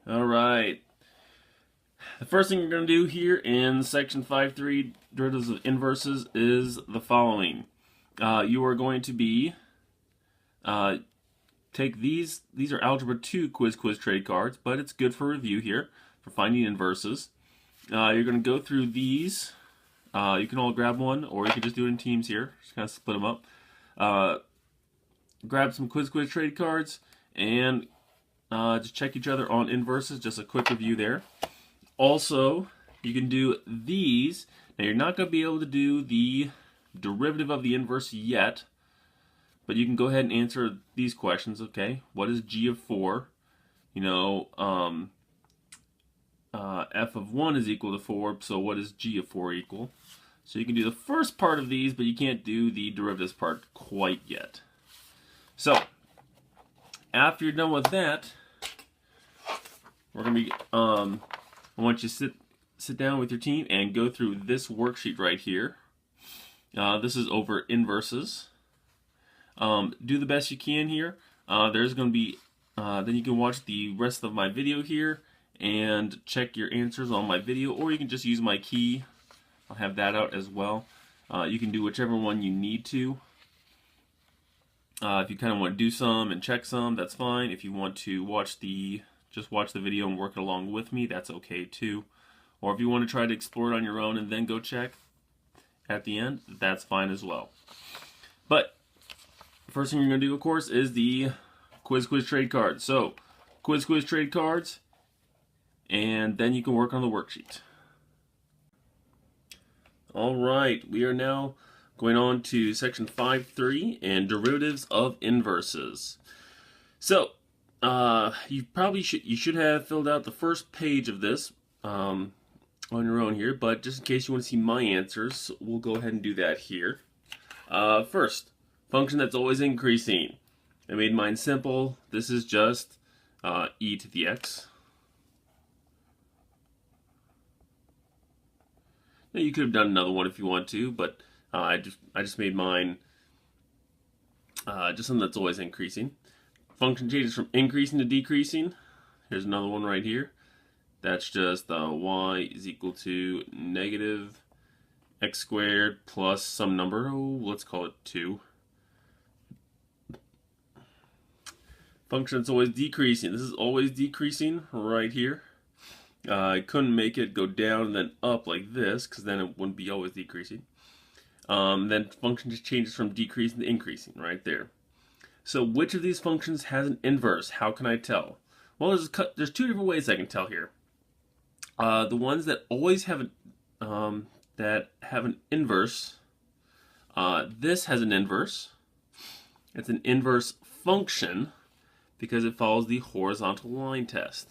All right. The first thing you're going to do here in section 5.3, derivatives of inverses, is the following. You are going to be take these are Algebra 2 quiz trade cards, but it's good for review here for finding inverses. You're going to go through these. You can all grab one, or you can just do it in teams here. Just kind of split them up. Grab some quiz trade cards and just check each other on inverses. Just a quick review there. Also, you can do these. Now, you're not going to be able to do the derivative of the inverse yet, but you can go ahead and answer these questions. Okay, what is g of 4? You know, f of 1 is equal to 4, so what is g of 4 equal? So you can do the first part of these, but you can't do the derivatives part quite yet. So, after you're done with that, we're going to be, I want you to sit down with your team and go through this worksheet right here. This is over inverses. Do the best you can here. There's going to be, then you can watch the rest of my video here and check your answers on my video, or you can just use my key. I'll have that out as well. You can do whichever one you need to. If you kind of want to do some and check some, that's fine. If you want to just watch the video and work it along with me, that's okay too. Or if you want to try to explore it on your own and then go check at the end, that's fine as well. But the first thing you're going to do, of course, is the quiz trade cards. So, quiz trade cards, and then you can work on the worksheet. All right, we are now going on to section 5.3 and derivatives of inverses. So, you should have filled out the first page of this on your own here, but just in case you want to see my answers, we'll go ahead and do that here. First, function that's always increasing. I made mine simple. This is just e to the x. Now you could have done another one if you want to, but I just made mine just something that's always increasing. Function changes from increasing to decreasing. Here's another one right here. That's just y is equal to negative x squared plus some number. Oh, let's call it 2. Function that's always decreasing. This is always decreasing right here. I couldn't make it go down and then up like this, because then it wouldn't be always decreasing. Then function just changes from decreasing to increasing right there. So which of these functions has an inverse? How can I tell? Well, there's two different ways I can tell here. The ones that always have an inverse. This has an inverse. It's an inverse function because it follows the horizontal line test.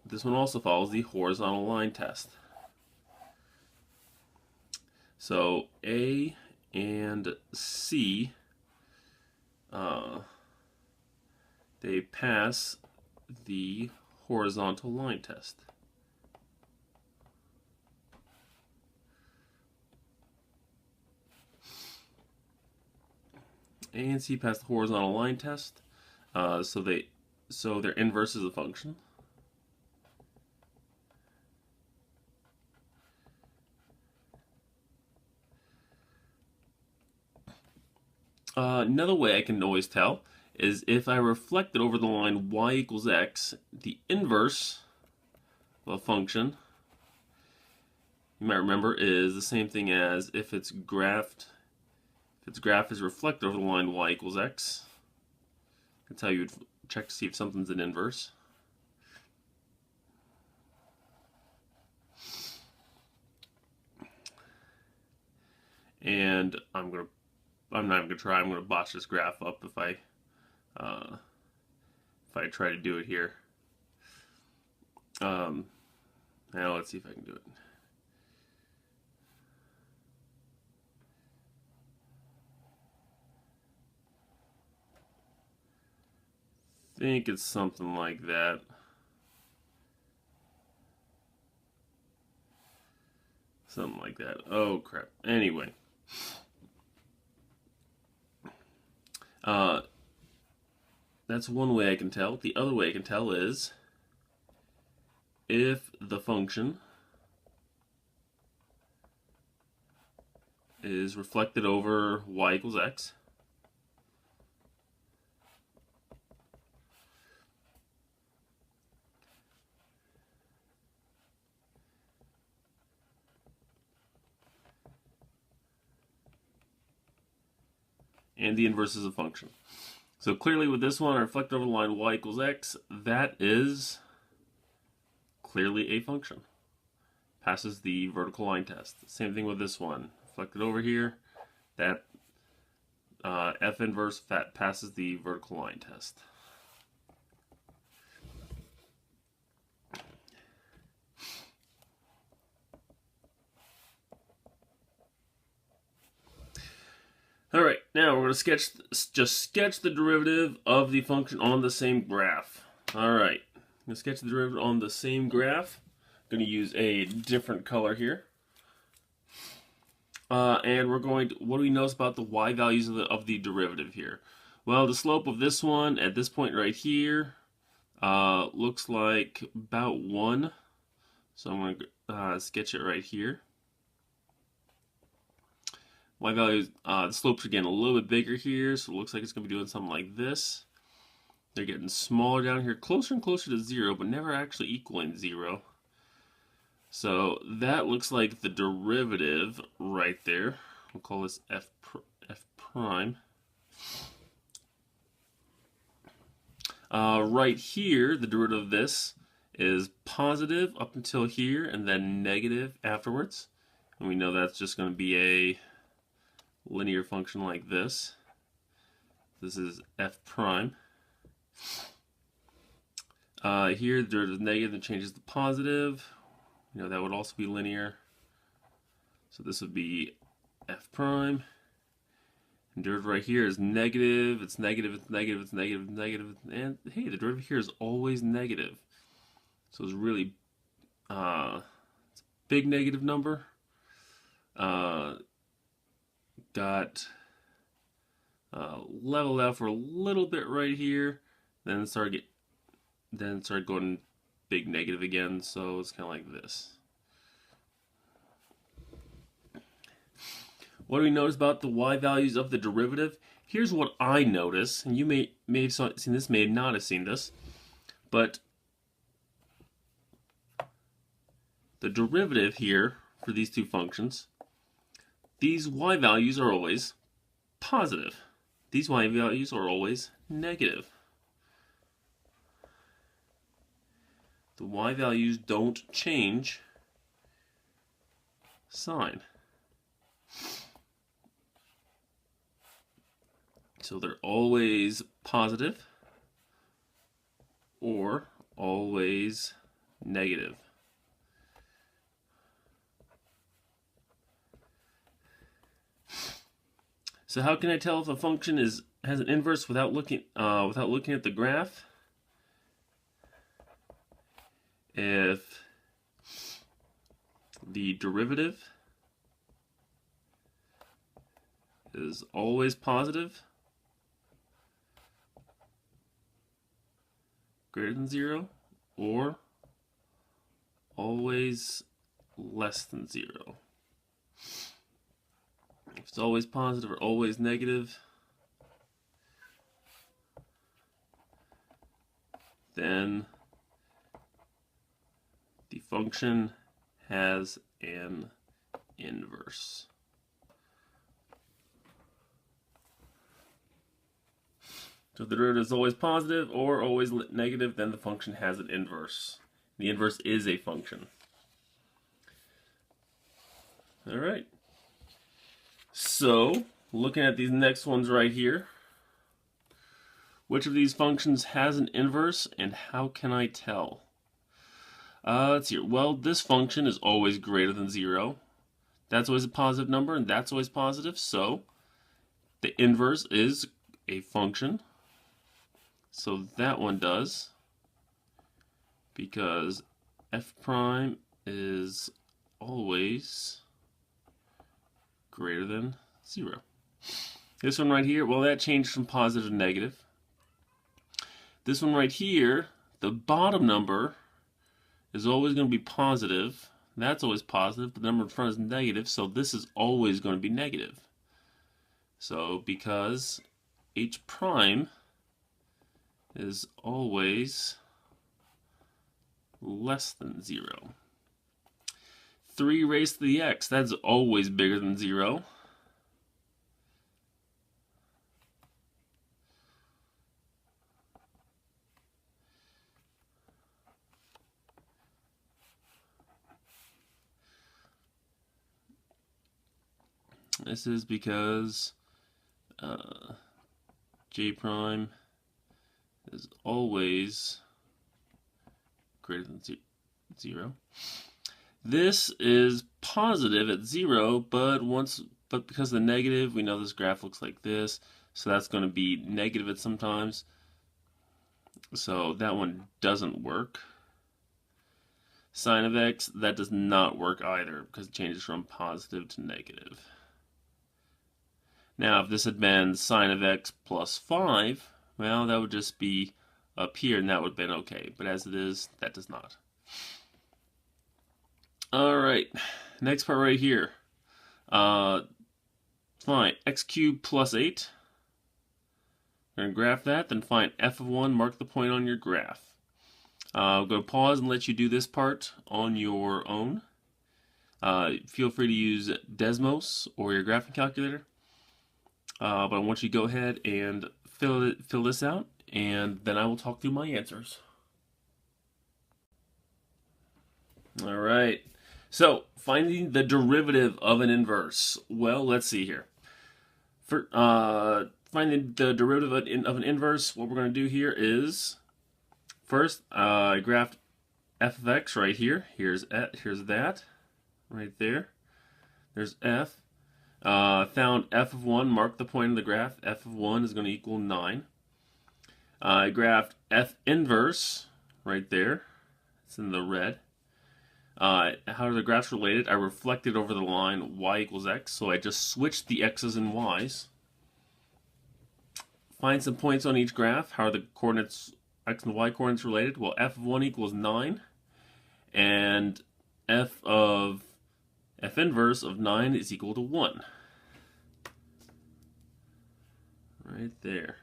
This one also follows the horizontal line test. So A and C, they pass the horizontal line test. A and C pass the horizontal line test, so their inverse is a function. Another way I can always tell is if I reflect it over the line y equals x, the inverse of a function, you might remember, is the same thing as if its graph is reflected over the line y equals x. That's how you would check to see if something's an inverse. And I'm not even gonna try. I'm gonna botch this graph up if I try to do it here. Now let's see if I can do it. I think it's something like that. Something like that. Oh crap. Anyway. that's one way I can tell. The other way I can tell is if the function is reflected over y equals x, and the inverse is a function. So clearly with this one, I reflect over the line y equals x, that is clearly a function. Passes the vertical line test. Same thing with this one. Reflected over here, that f inverse passes the vertical line test. Alright, now we're going to just sketch the derivative of the function on the same graph. Alright, I'm going to sketch the derivative on the same graph. I'm going to use a different color here. And we're going to, what do we notice about the y values of the derivative here? Well, the slope of this one at this point right here looks like about 1. So I'm going to sketch it right here. Y values, the slopes are getting a little bit bigger here, so it looks like it's going to be doing something like this. They're getting smaller down here, closer and closer to 0, but never actually equaling 0. So that looks like the derivative right there. We'll call this f prime. Right here, the derivative of this is positive up until here, and then negative afterwards. And we know that's just going to be a linear function like this. This is f prime. Here, the derivative is negative and changes to positive. You know, that would also be linear. So this would be f prime. And derivative right here is negative. It's negative, it's negative, it's negative, it's negative. And hey, the derivative here is always negative. So it's really it's a big negative number. Got leveled out for a little bit right here, then started going big negative again. So it's kind of like this. What do we notice about the y values of the derivative? Here's what I notice, and you may have seen this, may not have seen this, but the derivative here for these two functions, these y values are always positive. These y values are always negative. The y values don't change sign. So they're always positive or always negative. So how can I tell if a function has an inverse without looking at the graph? If the derivative is always positive, greater than 0, or always less than 0. If it's always positive or always negative, then the function has an inverse. So if the derivative is always positive or always negative, then the function has an inverse. The inverse is a function. All right. So, looking at these next ones right here, which of these functions has an inverse and how can I tell? Let's see. Well, this function is always greater than 0. That's always a positive number and that's always positive. So, the inverse is a function. So that one does, because f prime is always greater than 0. This one right here, well, that changed from positive to negative. This one right here, the bottom number is always going to be positive. That's always positive, but the number in front is negative, so this is always going to be negative. So because h prime is always less than 0. 3 raised to the x, that's always bigger than 0. This is because j prime is always greater than 0. This is positive at 0, but because of the negative, we know this graph looks like this, so that's going to be negative at some times. So that one doesn't work. Sine of x, that does not work either because it changes from positive to negative. Now, if this had been sine of x plus 5, well, that would just be up here, and that would have been okay. But as it is, that does not. All right, next part right here. Fine, x cubed plus 8. We're going to graph that, then find f of 1, mark the point on your graph. I'm going to pause and let you do this part on your own. Feel free to use Desmos or your graphing calculator. But I want you to go ahead and fill this out, and then I will talk through my answers. All right. So, finding the derivative of an inverse. Well, let's see here. For finding the derivative of an inverse, what we're going to do here is, first, I graphed f of x right here. Here's that, right there. There's f. Found f of 1, marked the point of the graph. F of 1 is going to equal 9. I graphed f inverse right there. It's in the red. How are the graphs related? I reflected over the line y equals x, so I just switched the x's and y's. Find some points on each graph. How are the coordinates, x and y coordinates related? Well, f of 1 equals 9, and f inverse of 9 is equal to 1. Right there.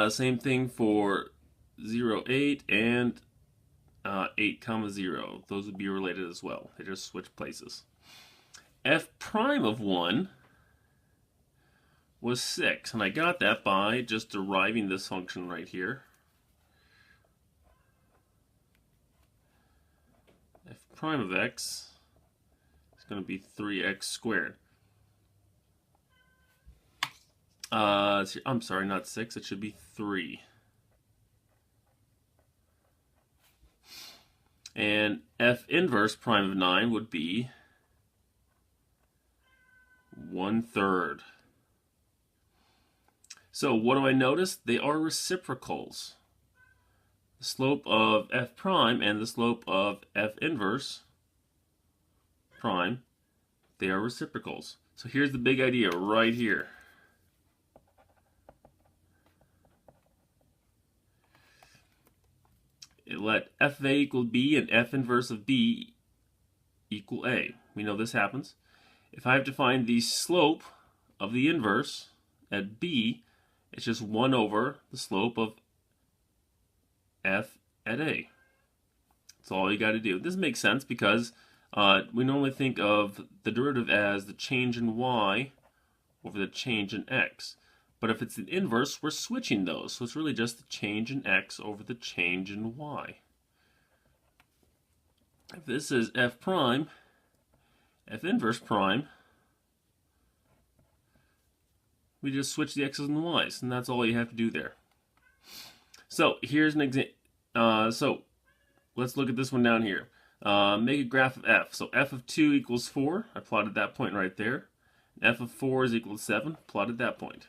Same thing for 0, 8 and 8, 0. Those would be related as well. They just switch places. F prime of 1 was 6, and I got that by just deriving this function right here. F prime of x is going to be 3x squared. I'm sorry, not 6. It should be 3. And f inverse prime of 9 would be 1/3. So what do I notice? They are reciprocals. The slope of f prime and the slope of f inverse prime, they are reciprocals. So here's the big idea right here. Let f of a equal b and f inverse of b equal a. We know this happens. If I have to find the slope of the inverse at b, it's just 1 over the slope of f at a. That's all you got to do. This makes sense because we normally think of the derivative as the change in y over the change in x. But if it's an inverse, we're switching those. So it's really just the change in x over the change in y. If this is f prime, f inverse prime, we just switch the x's and the y's, and that's all you have to do there. So here's an example. So let's look at this one down here. Make a graph of f. So f of 2 equals 4. I plotted that point right there. F of 4 is equal to 7. Plotted that point.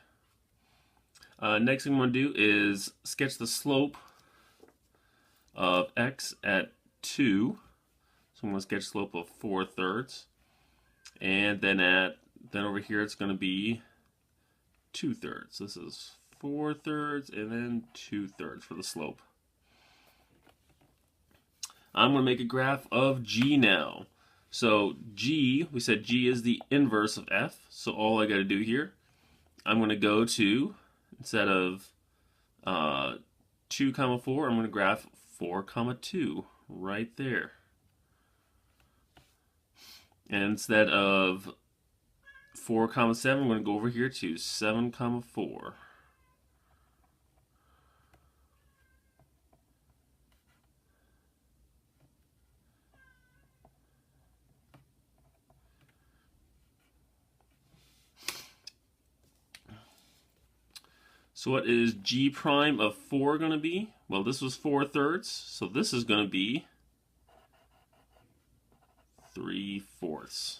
Next thing I'm going to do is sketch the slope of x at 2. So I'm going to sketch slope of 4/3. And then over here it's going to be 2/3. This is 4/3 and then 2/3 for the slope. I'm going to make a graph of G now. So G, we said G is the inverse of F. So all I got to do here, I'm going to go to, instead of 2, 4, I'm going to graph 4, 2 right there. And instead of 4, 7, I'm going to go over here to 7, 4. So what is G prime of 4 going to be? Well, this was 4/3, so this is going to be 3/4.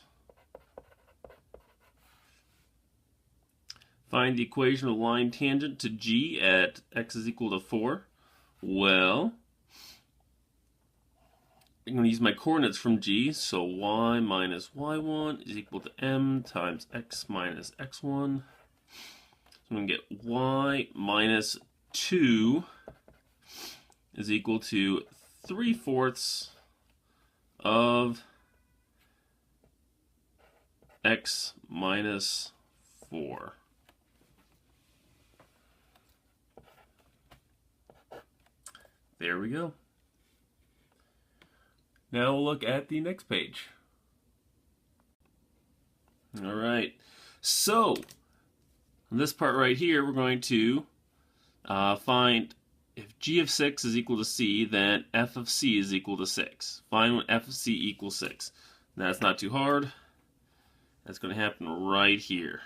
Find the equation of line tangent to G at x is equal to 4. Well, I'm going to use my coordinates from G, so y minus y1 is equal to m times x minus x1. So I'm going to get y minus 2 is equal to 3/4 of x minus 4. There we go. Now we'll look at the next page. All right. So, in this part right here, we're going to find if g of 6 is equal to c, then f of c is equal to 6. Find when f of c equals 6. That's not too hard. That's going to happen right here.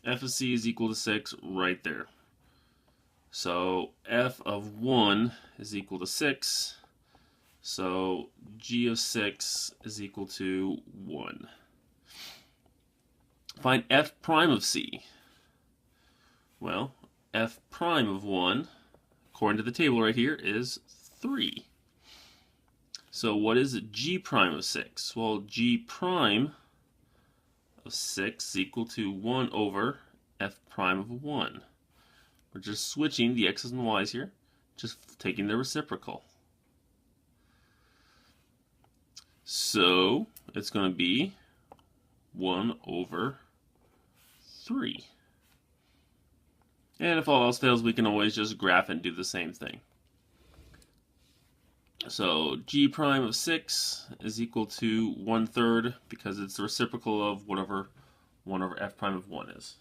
F of c is equal to 6 right there. So f of 1 is equal to 6. So g of 6 is equal to 1. Find f prime of c. Well, f prime of 1, according to the table right here, is 3. So what is g prime of 6? Well, g prime of 6 is equal to 1 over f prime of 1. We're just switching the x's and y's here, just taking the reciprocal. So it's going to be 1 over 3. And if all else fails, we can always just graph and do the same thing. So g prime of 6 is equal to 1/3 because it's the reciprocal of whatever 1 over f prime of 1 is.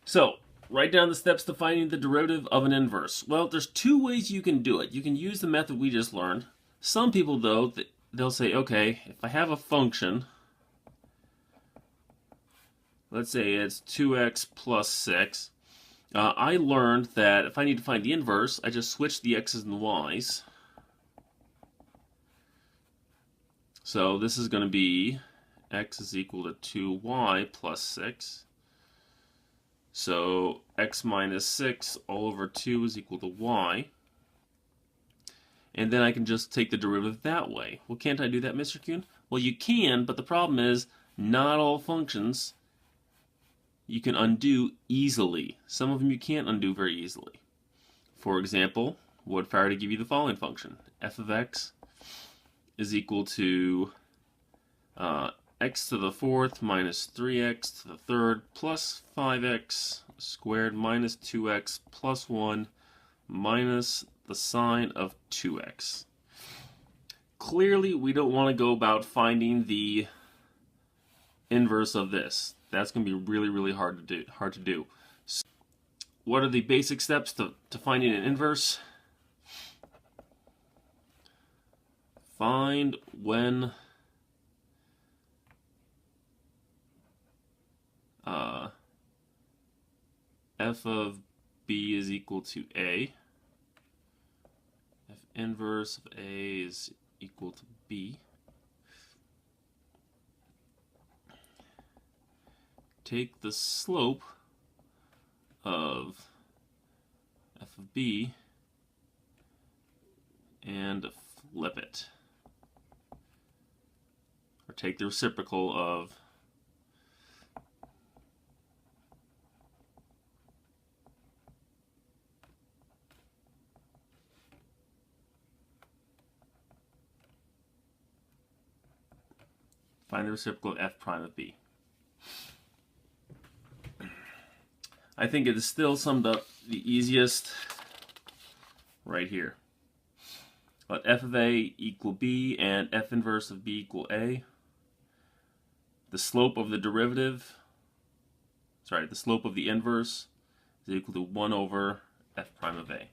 So write down the steps to finding the derivative of an inverse. Well, there's two ways you can do it. You can use the method we just learned. Some people, though, they'll say, okay, if I have a function, let's say it's 2x plus 6, I learned that if I need to find the inverse, I just switch the x's and the y's. So this is going to be x is equal to 2y plus 6. So x minus 6 all over 2 is equal to y. And then I can just take the derivative that way. Well, can't I do that, Mr. Kuhne? Well, you can, but the problem is not all functions you can undo easily. Some of them you can't undo very easily. For example, what if I were to give you the following function? F of x is equal to x to the 4th minus 3x to the 3rd plus 5x squared minus 2x plus 1 minus the sine of 2x. Clearly, we don't want to go about finding the inverse of this. That's going to be really, really hard to do. So what are the basic steps to finding an inverse? Find when f of b is equal to a. F inverse of a is equal to b. Take the slope of f of b and flip it. or take the reciprocal of find the reciprocal of f prime of b. I think it is still summed up the easiest right here. Let f of a equal b and f inverse of b equal a. The slope of the derivative, the slope of the inverse is equal to 1 over f prime of a.